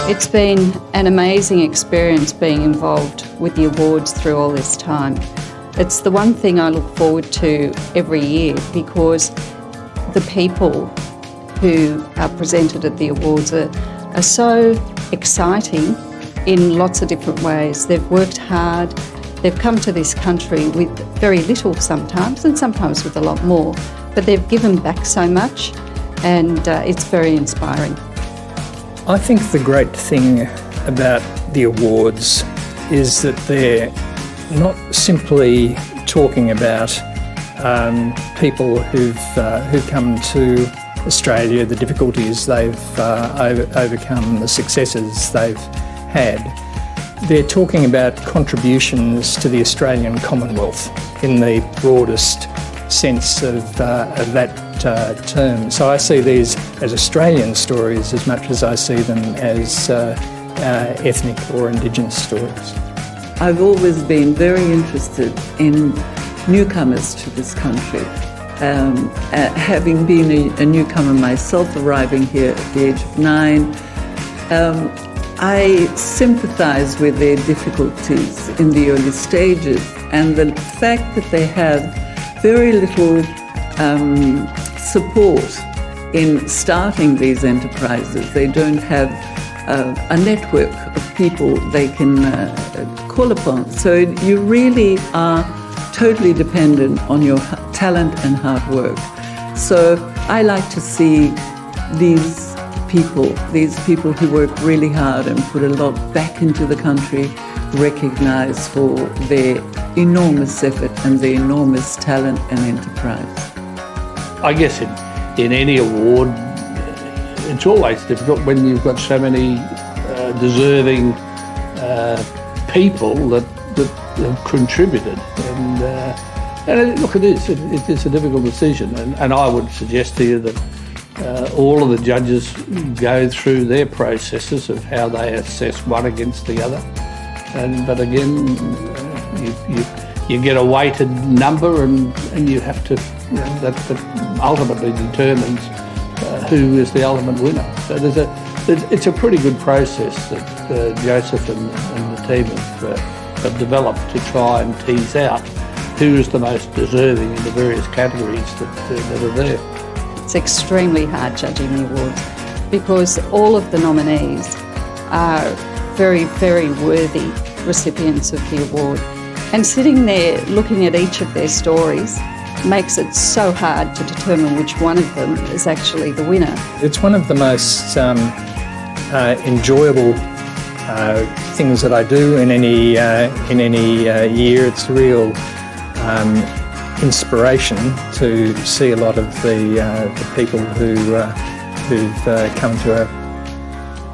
It's been an amazing experience being involved with the awards through all this time. It's the one thing I look forward to every year because the people who are presented at the awards are so exciting in lots of different ways. They've worked hard, they've come to this country with very little sometimes and sometimes with a lot more, but they've given back so much and it's very inspiring. I think the great thing about the awards is that they're not simply talking about people who've come to Australia, the difficulties they've overcome, the successes they've had. They're talking about contributions to the Australian Commonwealth in the broadest sense of that term. So I see these as Australian stories as much as I see them as ethnic or Indigenous stories. I've always been very interested in newcomers to this country. Having been a newcomer myself, arriving here at the age of 9, I sympathise with their difficulties in the early stages, and the fact that they have very little support in starting these enterprises. They don't have a network of people they can call upon. So you really are totally dependent on your talent and hard work. So I like to see these people who work really hard and put a lot back into the country, recognised for their enormous effort and their enormous talent and enterprise. I guess in any award, it's always difficult when you've got so many deserving people that have contributed. And look, it is a difficult decision. And I would suggest to you that all of the judges go through their processes of how they assess one against the other. But again, you get a weighted number, and you have to. That ultimately determines who is the ultimate winner. So it's a pretty good process that Joseph and the team have developed to try and tease out who is the most deserving in the various categories that are there. It's extremely hard judging the awards because all of the nominees are very, very worthy recipients of the award. And sitting there looking at each of their stories makes it so hard to determine which one of them is actually the winner. It's one of the most enjoyable things that I do in any year. It's a real inspiration to see a lot of the people who've come to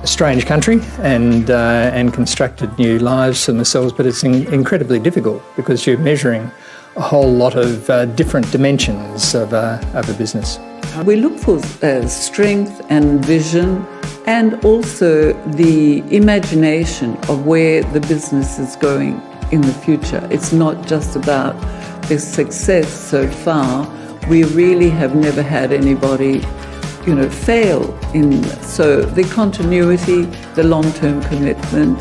a strange country and constructed new lives for themselves. But it's incredibly difficult because you're measuring a whole lot of different dimensions of a business. We look for strength and vision and also the imagination of where the business is going in the future. It's not just about the success so far. We really have never had anybody, fail in. So the continuity, the long-term commitment,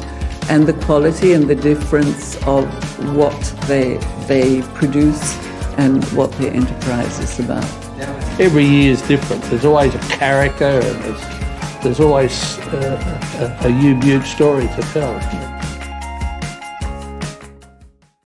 and the quality and the difference of what they produce and what their enterprise is about. Every year is different. There's always a character and there's always a unique story to tell.